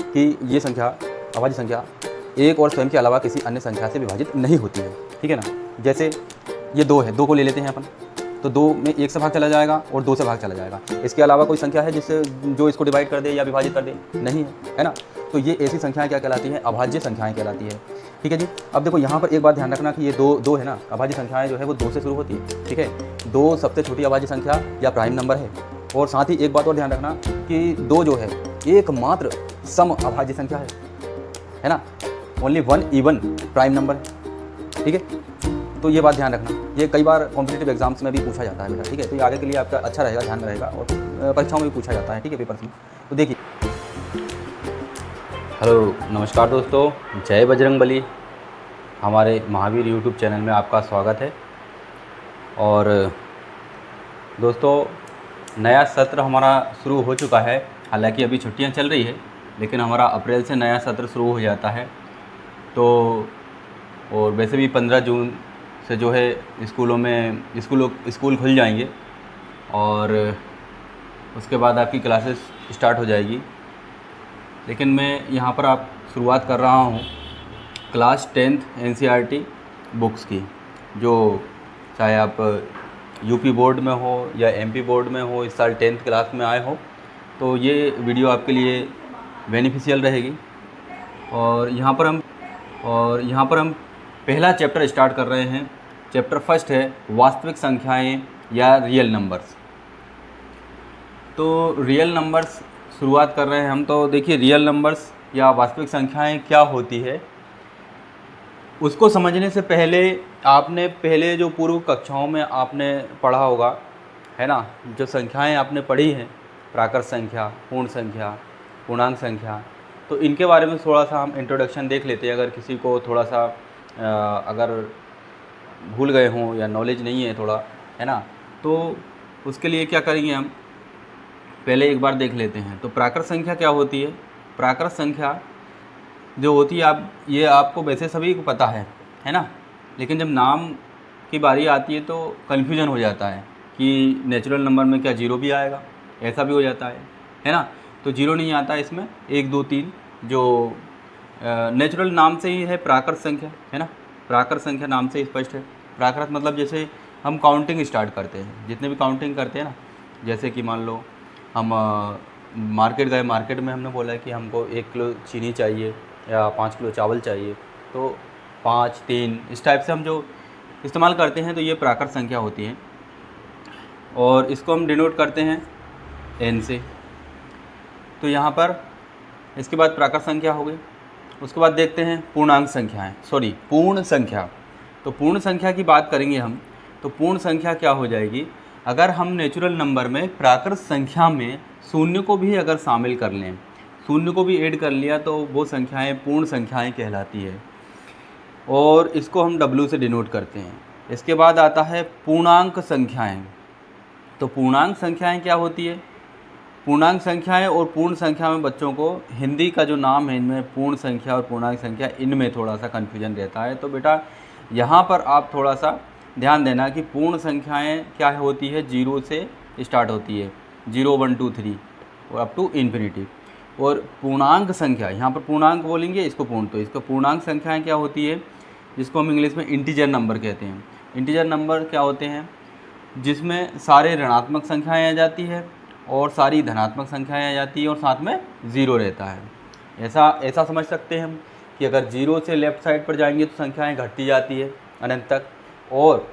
कि ये संख्या अभाज्य संख्या एक और स्वयं के अलावा किसी अन्य संख्या से विभाजित नहीं होती है, ठीक है ना। जैसे ये 2 है, 2 को ले लेते हैं अपन, तो 2 में 1 से भाग चला जाएगा और 2 से भाग चला जाएगा। इसके अलावा कोई संख्या है जिससे जो इसको डिवाइड कर दे या विभाजित कर दे? नहीं है ना। तो ये ऐसी संख्याएं क्या कहलाती हैं? अभाज्य संख्याएं कहलाती है, ठीक है जी। अब देखो यहाँ पर एक बात ध्यान रखना कि ये दो है ना, अभाज्य संख्याएं जो है वो 2 से शुरू होती है, ठीक है। 2 सबसे छोटी अभाज्य संख्या या प्राइम नंबर है। और साथ ही एक बात और ध्यान रखना कि 2 जो है एकमात्र सम अभाज्य संख्या है ना। ओनली 1 इवन प्राइम नंबर है, ठीक है। तो ये बात ध्यान रखना, ये कई बार कॉम्पिटिटिव एग्जाम्स में भी पूछा जाता है बेटा, ठीक है। तो ये आगे के लिए आपका अच्छा रहेगा, ध्यान रहेगा, और परीक्षाओं में भी पूछा जाता है, ठीक है, पेपर्स में। तो देखिए, हेलो नमस्कार दोस्तों, जय बजरंगबली। हमारे महावीर यूट्यूब चैनल में आपका स्वागत है। और दोस्तों, नया सत्र हमारा शुरू हो चुका है। हालांकि अभी छुट्टियां चल रही है, लेकिन हमारा अप्रैल से नया सत्र शुरू हो जाता है। तो और वैसे भी 15 जून से जो है स्कूल खुल जाएंगे और उसके बाद आपकी क्लासेस स्टार्ट हो जाएगी। लेकिन मैं यहाँ पर आप शुरुआत कर रहा हूँ क्लास 10th NCERT बुक्स की, जो चाहे आप यूपी बोर्ड में हो या MP बोर्ड में हो, इस साल 10th क्लास में आए हो, तो ये वीडियो आपके लिए बेनिफिशियल रहेगी। और यहाँ पर हम पहला चैप्टर स्टार्ट कर रहे हैं। चैप्टर फर्स्ट है वास्तविक संख्याएं या रियल नंबर्स। तो रियल नंबर्स शुरुआत कर रहे हैं हम। तो देखिए, रियल नंबर्स या वास्तविक संख्याएं क्या होती है, उसको समझने से पहले आपने पहले जो पूर्व कक्षाओं में आपने पढ़ा होगा, है ना, जो संख्याएं आपने पढ़ी हैं, प्राकृत संख्या, पूर्ण संख्या, पूर्णांक संख्या, तो इनके बारे में थोड़ा सा हम इंट्रोडक्शन देख लेते हैं। अगर किसी को थोड़ा सा अगर भूल गए हों या नॉलेज नहीं है थोड़ा, है ना, तो उसके लिए क्या करेंगे, हम पहले एक बार देख लेते हैं। तो प्राकृत संख्या क्या होती है? प्राकृत संख्या जो होती है, ये आपको वैसे सभी को पता है ना, लेकिन जब नाम की बारी आती है तो कन्फ्यूजन हो जाता है कि नेचुरल नंबर में क्या 0 भी आएगा, ऐसा भी हो जाता है ना। तो 0 नहीं आता है इसमें, 1 2 3 जो नेचुरल नाम से ही है प्राकृत संख्या, है ना। प्राकृत संख्या नाम से स्पष्ट है। प्राकृत मतलब जैसे हम काउंटिंग स्टार्ट करते हैं, जितने भी काउंटिंग करते हैं ना, जैसे कि मान लो हम मार्केट गए, मार्केट में हमने बोला है कि हमको 1 किलो चीनी चाहिए या 5 किलो चावल चाहिए, तो 5 3 इस टाइप से हम जो इस्तेमाल करते हैं, तो ये प्राकृत संख्या होती है। और इसको हम डिनोट करते हैं n से। तो यहाँ पर इसके बाद प्राकृत संख्या हो गई। उसके बाद देखते हैं पूर्णांक संख्याएं, पूर्ण संख्या। तो पूर्ण संख्या की बात करेंगे हम। तो पूर्ण संख्या क्या हो जाएगी? अगर हम नेचुरल नंबर में प्राकृत संख्या में शून्य को भी अगर शामिल कर लें, शून्य को भी ऐड कर लिया, तो वो संख्याएं पूर्ण संख्याएं कहलाती है। और इसको हम W से डिनोट करते हैं। इसके बाद आता है पूर्णांक संख्याएं। तो पूर्णांक संख्याएं क्या होती है? पूर्णांक संख्याएं और पूर्ण संख्या में बच्चों को हिंदी का जो नाम है, इनमें पूर्ण संख्या और पूर्णांक संख्या, इनमें थोड़ा सा कन्फ्यूजन रहता है। तो बेटा यहाँ पर आप थोड़ा सा ध्यान देना कि पूर्ण संख्याएं क्या होती है, 0 से स्टार्ट होती है, 0 1 2 3 और अप टू इन्फिनिटी। और पूर्णांक संख्या, यहाँ पर पूर्णांक बोलेंगे इसको पूर्ण, तो इसका पूर्णांक संख्याएं क्या होती है, जिसको हम इंग्लिश में इंटीजर नंबर कहते हैं। इंटीजर नंबर क्या होते हैं? जिसमें सारे ऋणात्मक संख्याएं आ जाती है और सारी धनात्मक संख्याएं आ जाती है और साथ में 0 रहता है। ऐसा समझ सकते हैं हम कि अगर 0 से लेफ़्ट साइड पर जाएंगे तो संख्याएं घटती जाती है अनंत तक, और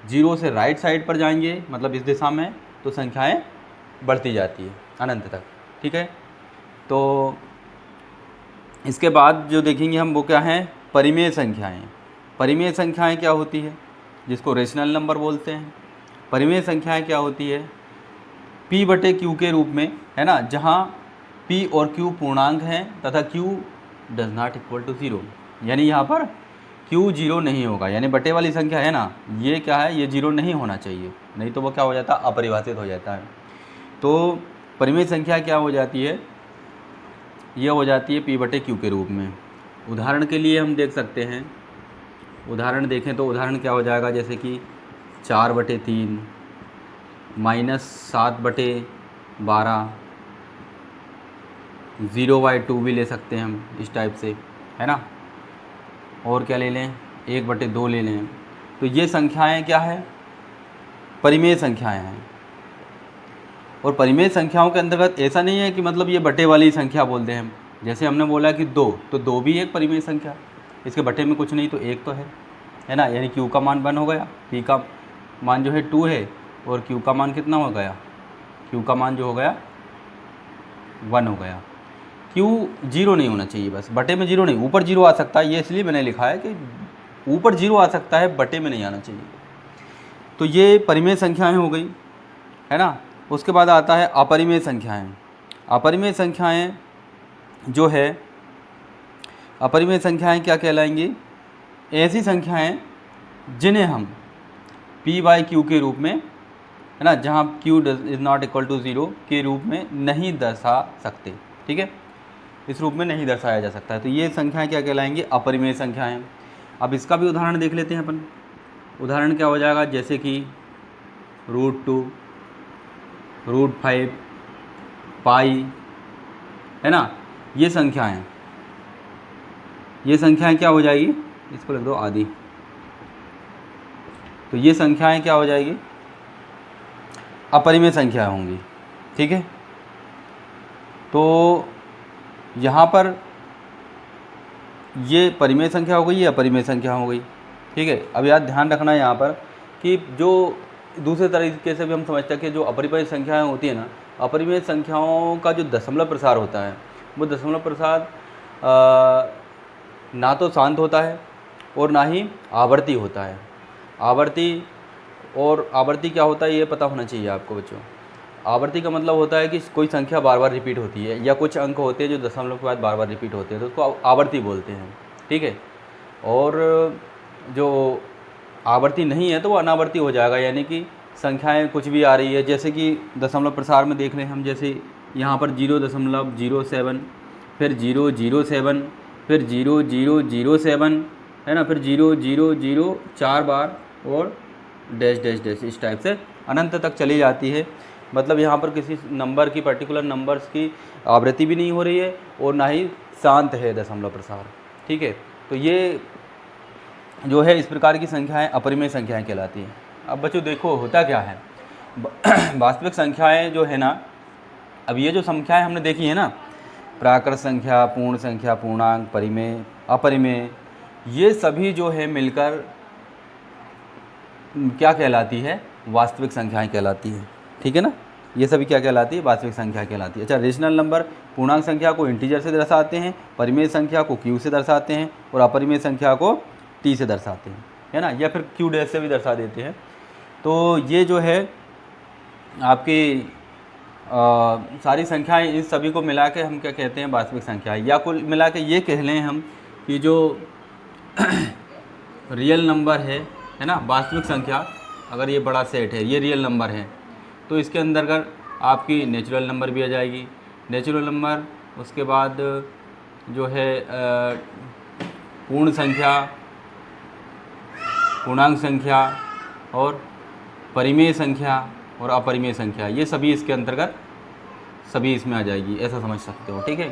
0 से राइट साइड पर जाएंगे, मतलब इस दिशा में, तो संख्याएं बढ़ती जाती है अनंत तक, ठीक है। तो इसके बाद जो देखेंगे हम वो क्या हैं? परिमेय संख्याएं। परिमेय संख्याएं क्या होती है? जिसको रेशनल नंबर बोलते हैं। परिमेय संख्याएं क्या होती है? P/Q के रूप में, है ना, जहाँ P और Q पूर्णांक हैं तथा Q does not equal to 0, यानी यहाँ पर Q 0 नहीं होगा, यानी बटे वाली संख्या है ना, ये क्या है, ये 0 नहीं होना चाहिए, नहीं तो वो क्या हो जाता है, अपरिभाषित हो जाता है। तो परिमेय संख्या क्या हो जाती है? ये हो जाती है P/Q के रूप में। उदाहरण के लिए हम देख सकते हैं, उदाहरण देखें तो उदाहरण क्या हो जाएगा, जैसे कि 4/3 -7/12 0/2 भी ले सकते हैं हम इस टाइप से, है ना। और क्या ले लें, 1/2 ले लें। तो ये संख्याएं क्या है, परिमेय संख्याएं हैं। और परिमेय संख्याओं के अंतर्गत ऐसा नहीं है कि मतलब ये बटे वाली संख्या बोलते हैं हम। जैसे हमने बोला कि 2, तो 2 भी एक परिमेय संख्या, इसके बटे में कुछ नहीं तो 1 तो है ना। यानी Q का मान 1 हो गया, P का मान जो है 2 है, और Q का मान कितना हो गया, Q का मान जो हो गया 1 हो गया। Q 0 नहीं होना चाहिए, बस बटे में 0 नहीं, ऊपर 0 आ सकता है, ये इसलिए मैंने लिखा है कि ऊपर 0 आ सकता है, बटे में नहीं आना चाहिए। तो ये परिमेय संख्याएं हो गई, है ना। उसके बाद आता है अपरिमेय संख्याएं। अपरिमेय संख्याएं जो है, अपरिमेय संख्याएं क्या कहलाएंगी, ऐसी संख्याएं जिन्हें हम P/Q के रूप में, है ना, जहाँ Q is not equal to 0 के रूप में नहीं दर्शा सकते, ठीक है, इस रूप में नहीं दर्शाया जा सकता है। तो ये संख्याएं क्या कहलाएंगी, अपरिमेय संख्याएं। अब इसका भी उदाहरण देख लेते हैं अपन। उदाहरण क्या हो जाएगा, जैसे कि √2, √5, पाई, है ना। ये संख्याएं क्या हो जाएगी, इसको लिख दो आदि। तो ये संख्याएं क्या हो जाएगी, अपरिमेय संख्या होंगी, ठीक है। तो यहाँ पर ये परिमेय संख्या हो गई, ये अपरिमेय संख्या हो गई, ठीक है। अब याद ध्यान रखना है यहाँ पर कि जो दूसरे तरीके से भी हम समझते हैं कि जो अपरिमेय संख्याएं होती है ना, अपरिमेय संख्याओं का जो दशमलव प्रसार होता है, वो दशमलव प्रसार ना तो शांत होता है और ना ही आवर्ती होता है। आवर्ती क्या होता है ये पता होना चाहिए आपको बच्चों। आवर्ती का मतलब होता है कि कोई संख्या बार बार रिपीट होती है, या कुछ अंक होते हैं जो दशमलव के बाद बार बार रिपीट होते हैं, तो उसको आवर्ती बोलते हैं, ठीक है। और जो आवर्ती नहीं है तो वो अनावर्ती हो जाएगा, यानी कि संख्याएं कुछ भी आ रही है, जैसे कि दशमलव प्रसार में देख लें हम, जैसे यहाँ पर 0.07, फिर 0.07, फिर 0.007, है ना, फिर 0.000 4 बार, और डैश डैश डैश, इस टाइप से अनंत तक चली जाती है। मतलब यहाँ पर किसी नंबर की, पर्टिकुलर नंबर्स की आवृत्ति भी नहीं हो रही है और ना ही शांत है दशमलव प्रसार, ठीक है। तो ये जो है इस प्रकार की संख्याएं अपरिमेय संख्याएं कहलाती हैं। अब बच्चों देखो होता क्या है, वास्तविक संख्याएं जो है ना, अब ये जो संख्याएं हमने देखी है ना, प्राकृत संख्या, पूर्ण संख्या, पूर्णांक, परिमेय, अपरिमेय, ये सभी जो है मिलकर क्या कहलाती है, वास्तविक संख्याएं कहलाती है, ठीक है ना। ये सभी क्या कहलाती है, वास्तविक संख्या कहलाती है। अच्छा, रेशनल नंबर पूर्णांक संख्या को इंटीजर से दर्शाते हैं, परिमेय संख्या को Q से दर्शाते हैं, और अपरिमेय संख्या को T से दर्शाते हैं, है ना, या फिर Q डैश से भी दर्शा देते हैं। तो ये जो है आपकी सारी संख्याएं, इन सभी को मिला के हम क्या कहते हैं, वास्तविक संख्या। या कुल मिला के ये कह लें हम कि जो रियल नंबर है ना, वास्तविक संख्या, अगर ये बड़ा सेट है, ये रियल नंबर है, तो इसके अंतर्गत आपकी नेचुरल नंबर भी आ जाएगी। नेचुरल नंबर, उसके बाद जो है पूर्ण संख्या, पूर्णांक संख्या, और परिमेय संख्या और अपरिमेय संख्या, ये सभी इसके अंतर्गत सभी इसमें आ जाएगी, ऐसा समझ सकते हो, ठीक है।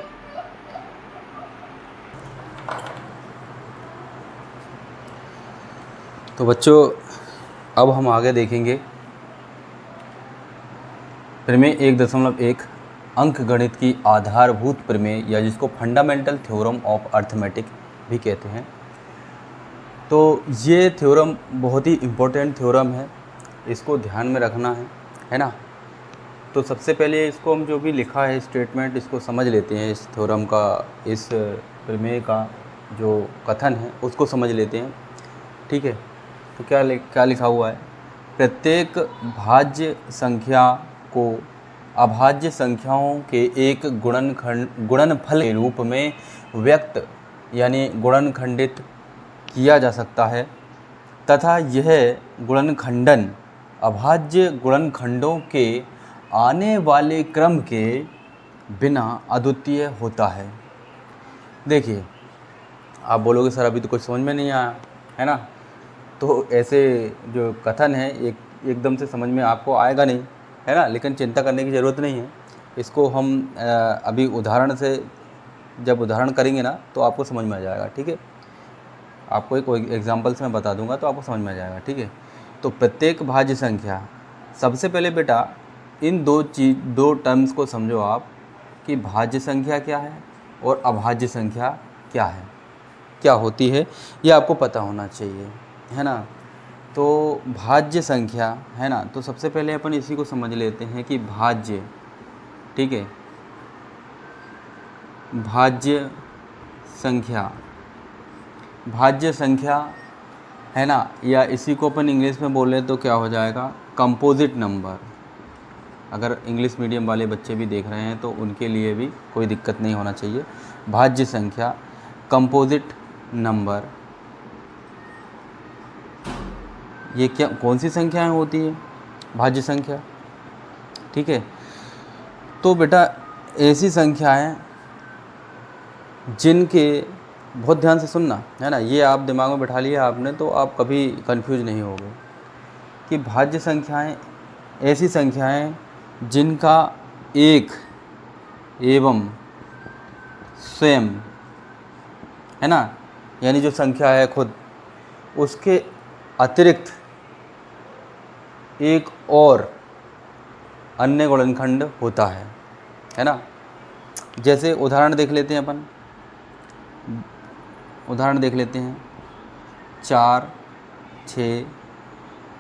तो बच्चों अब हम आगे देखेंगे प्रमेय 1.1 अंक गणित की आधारभूत प्रमेय, या जिसको फंडामेंटल थ्योरम ऑफ अर्थमेटिक भी कहते हैं। तो ये थ्योरम बहुत ही इम्पोर्टेंट थ्योरम है, इसको ध्यान में रखना है ना। तो सबसे पहले इसको हम जो भी लिखा है स्टेटमेंट, इसको समझ लेते हैं, इस थ्योरम का, इस प्रमेय का जो कथन है उसको समझ लेते हैं, ठीक है। तो क्या लिखा हुआ है, प्रत्येक भाज्य संख्या को अभाज्य संख्याओं के एक गुणनफल के रूप में व्यक्त यानी गुणनखंडित किया जा सकता है, तथा यह गुणनखंडन अभाज्य गुणनखंडों के आने वाले क्रम के बिना अद्वितीय होता है। देखिए, आप बोलोगे सर अभी तो कुछ समझ में नहीं आया, है ना। तो ऐसे जो कथन है एकदम से समझ में आपको आएगा नहीं, है ना, लेकिन चिंता करने की ज़रूरत नहीं है। इसको हम अभी उदाहरण से जब उदाहरण करेंगे ना तो आपको समझ में आ जाएगा, ठीक है। आपको एक एग्जांपल से मैं बता दूंगा तो आपको समझ में आ जाएगा, ठीक है। तो प्रत्येक भाज्य संख्या, सबसे पहले बेटा इन दो टर्म्स को समझो आप कि भाज्य संख्या क्या है और अभाज्य संख्या क्या है, क्या होती है, ये आपको पता होना चाहिए, है ना। तो भाज्य संख्या है ना, तो सबसे पहले अपन इसी को समझ लेते हैं कि भाज्य, ठीक है, भाज्य संख्या, भाज्य संख्या है ना, या इसी को अपन इंग्लिश में बोले तो क्या हो जाएगा, कंपोजिट नंबर। अगर इंग्लिश मीडियम वाले बच्चे भी देख रहे हैं तो उनके लिए भी कोई दिक्कत नहीं होना चाहिए। भाज्य संख्या, कंपोजिट नंबर, ये क्या कौन सी संख्याएं होती है, भाज्य संख्या, ठीक है। तो बेटा ऐसी संख्याएं जिनके, बहुत ध्यान से सुनना है ना, ये आप दिमाग में बैठा लिया आपने तो आप कभी कंफ्यूज नहीं होगे कि भाज्य संख्याएं ऐसी संख्याएं जिनका एक एवं स्वयं, है ना, यानी जो संख्या है खुद, उसके अतिरिक्त एक और अन्य गुणनखंड होता है ना। जैसे उदाहरण देख लेते हैं अपन, उदाहरण देख लेते हैं 4, 6,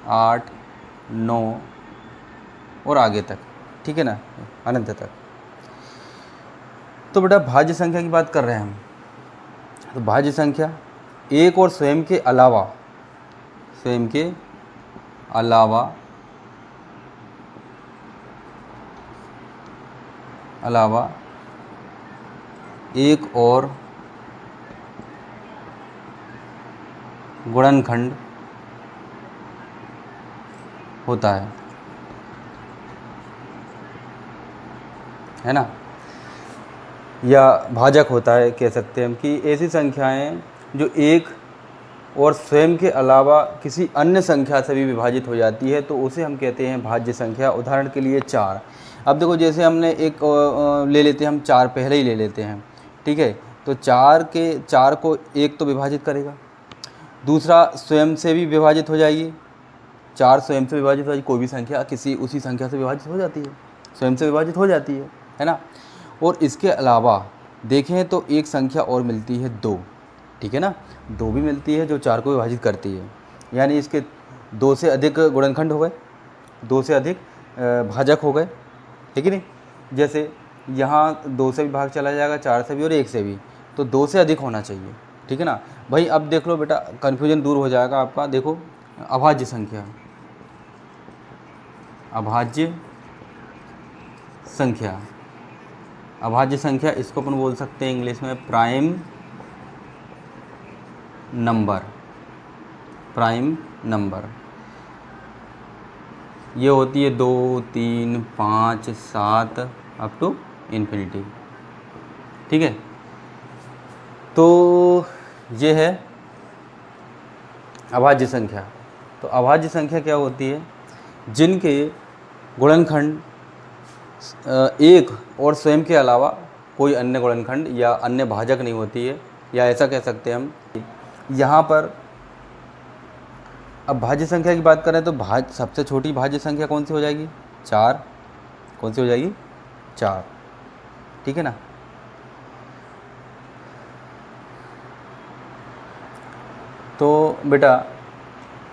8, 9 और आगे तक, ठीक है ना, अनंत तक। तो बेटा भाज्य संख्या की बात कर रहे हैं हम, तो भाज्य संख्या एक और स्वयं के अलावा, स्वयं के अलावा एक और गुणनखंड होता है ना, या भाजक होता है, कह सकते हैं हम कि ऐसी संख्याएं जो एक और स्वयं के अलावा किसी अन्य संख्या से भी विभाजित हो जाती है तो उसे हम कहते हैं भाज्य संख्या। उदाहरण के लिए 4। अब देखो जैसे हमने एक ले लेते हैं हम 4 पहले ही ले लेते हैं, ठीक है। तो 4 को एक तो विभाजित करेगा, दूसरा स्वयं से भी विभाजित हो जाएगी, 4 स्वयं से विभाजित हो जाएगी, कोई भी संख्या किसी उसी संख्या से विभाजित हो जाती है, स्वयं से विभाजित हो जाती है ना। और इसके अलावा देखें तो एक संख्या और मिलती है 2, ठीक है ना, 2 भी मिलती है जो 4 को विभाजित करती है, यानी इसके 2 से अधिक गुणनखंड हो गए, 2 से अधिक भाजक हो गए, ठीक है नहीं। जैसे यहाँ 2 से भी भाग चला जाएगा, 4 से भी और 1 से भी, तो 2 से अधिक होना चाहिए, ठीक है ना भाई। अब देख लो बेटा, कन्फ्यूजन दूर हो जाएगा आपका। देखो अभाज्य संख्या, अभाज्य संख्या, अभाज्य संख्या इसको अपन बोल सकते हैं इंग्लिश में प्राइम नंबर, प्राइम नंबर। ये होती है 2, 3, 5, 7 अप टू इन्फिनिटी, ठीक है। तो ये है अभाज्य संख्या। तो अभाज्य संख्या क्या होती है, जिनके गुणनखंड एक और स्वयं के अलावा कोई अन्य गुणनखंड या अन्य भाजक नहीं होती है, या ऐसा कह सकते हैं हम। यहाँ पर अब भाज्य संख्या की बात करें तो सबसे छोटी भाज्य संख्या कौन सी हो जाएगी, 4। कौन सी हो जाएगी, 4, ठीक है ना। तो बेटा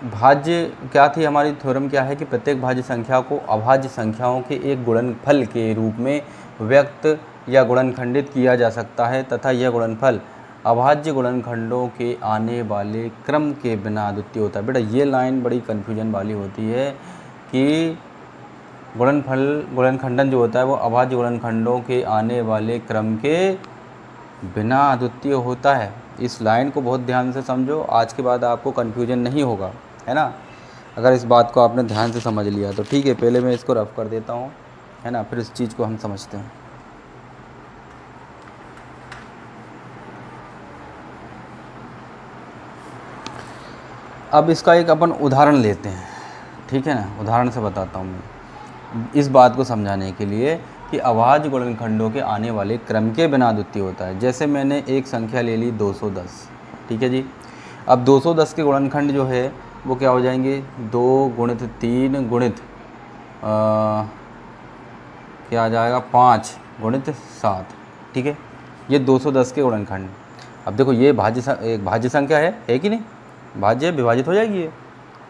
भाज्य क्या थी, हमारी थ्योरम क्या है कि प्रत्येक भाज्य संख्या को अभाज्य संख्याओं के एक गुणनफल के रूप में व्यक्त या गुणनखंडित किया जा सकता है तथा यह गुणनफल अभाज्य गुणनखंडों के आने वाले क्रम के बिना अद्वितीय होता है। बेटा ये लाइन बड़ी कन्फ्यूजन वाली होती है कि गुणनखंडन जो होता है वो अभाज्य गुणनखंडों के आने वाले क्रम के बिना अद्वितीय होता है। इस लाइन को बहुत ध्यान से समझो, आज के बाद आपको कन्फ्यूजन नहीं होगा, है ना। अगर इस बात को आपने ध्यान से समझ लिया तो ठीक है। पहले मैं इसको रफ कर देता हूँ, है ना, फिर इस चीज़ को हम समझते हैं। अब इसका एक अपन उदाहरण लेते हैं, ठीक है ना। उदाहरण से बताता हूँ मैं इस बात को समझाने के लिए कि अभाज्य गुणनखंडों के आने वाले क्रम के बिना अद्वितीय होता है। जैसे मैंने एक संख्या ले ली 210, ठीक है जी। अब 210 के गुणनखंड जो है वो क्या हो जाएंगे, 2 गुणित 3 गुणित क्या आ जाएगा 5 गुणित 7, ठीक है। ये 210 के गुणनखंड। अब देखो ये एक भाज्य संख्या है कि नहीं, भाज्य है, विभाजित हो जाएगी ये,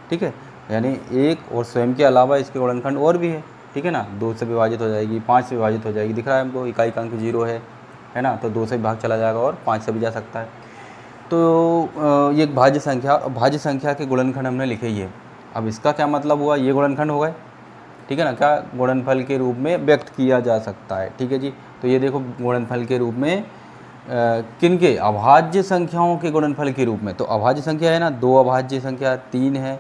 ठीक है। यानी एक और स्वयं के अलावा इसके गुणनखंड और भी है, ठीक है ना। 2 से विभाजित हो जाएगी, 5 से विभाजित हो जाएगी, दिख रहा है हमको, इकाई का अंक 0 है ना, तो 2 से भाग चला जाएगा और 5 से भी जा सकता है। तो ये एक भाज्य संख्या के गुणनखंड हमने लिखे ही है। अब इसका क्या मतलब हुआ, ये गुणनखंड हो गए, ठीक है ना, क्या गुणनफल के रूप में व्यक्त किया जा सकता है, ठीक है जी। तो ये देखो गुणनफल के रूप में किनके, अभाज्य संख्याओं के गुणनफल के रूप में। तो अभाज्य संख्या है ना, 2 अभाज्य संख्या, 3 है,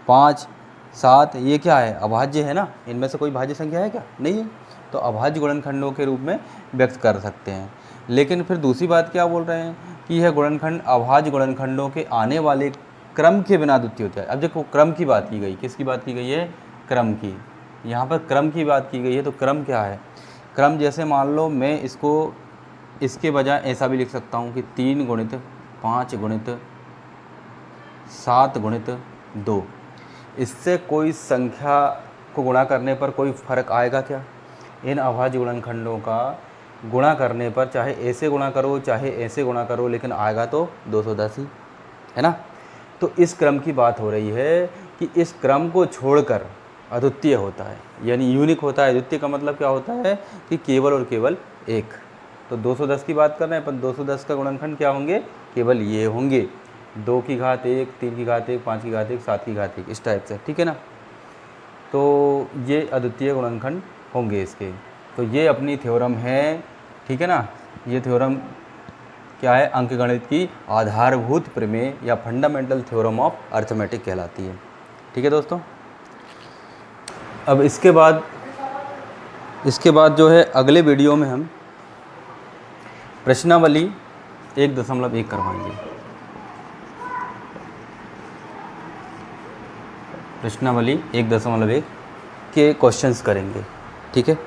5, 7, ये क्या है, अभाज्य है ना। इनमें से कोई भाज्य संख्या है क्या, नहीं है। तो अभाज्य गुणनखंडों के रूप में व्यक्त कर सकते हैं। लेकिन फिर दूसरी बात क्या बोल रहे हैं कि यह गुणनखंड अभाज्य गुणनखंडों के आने वाले क्रम के बिना अद्वितीय होता है। अब देखो क्रम की बात की गई, किसकी बात की गई है, क्रम की। यहाँ पर क्रम की बात की गई है, तो क्रम क्या है, क्रम जैसे मान लो मैं इसको इसके बजाय ऐसा भी लिख सकता हूँ कि 3 गुणित 5 गुणित 7 गुणित 2। इससे कोई संख्या को गुणा करने पर कोई फ़र्क आएगा क्या, इन अभाज्य गुणनखंडों का गुणा करने पर, चाहे ऐसे गुणा करो चाहे ऐसे गुणा करो, लेकिन आएगा तो 210 ही, है ना। तो इस क्रम की बात हो रही है कि इस क्रम को छोड़कर अद्वितीय होता है, यानी यूनिक होता है। अद्वितीय का मतलब क्या होता है कि केवल और केवल एक। तो 210 की बात कर रहे हैं अपन, 210 का गुणनखंड क्या होंगे, केवल ये होंगे, 2 की घात 1, 3 की घात 1, 5 की घात 1, 7 की घात 1, इस टाइप से, ठीक है ना। तो ये अद्वितीय गुणनखंड होंगे इसके। तो ये अपनी थ्योरम है, ठीक है ना। ये थ्योरम क्या है, अंकगणित की आधारभूत प्रमेय या फंडामेंटल थ्योरम ऑफ अरिथमेटिक कहलाती है, ठीक है दोस्तों। अब इसके बाद जो है अगले वीडियो में हम प्रश्नावली 1.1 करवाएंगे। प्रश्नावली 1.1 के क्वेश्चंस करेंगे, ठीक है।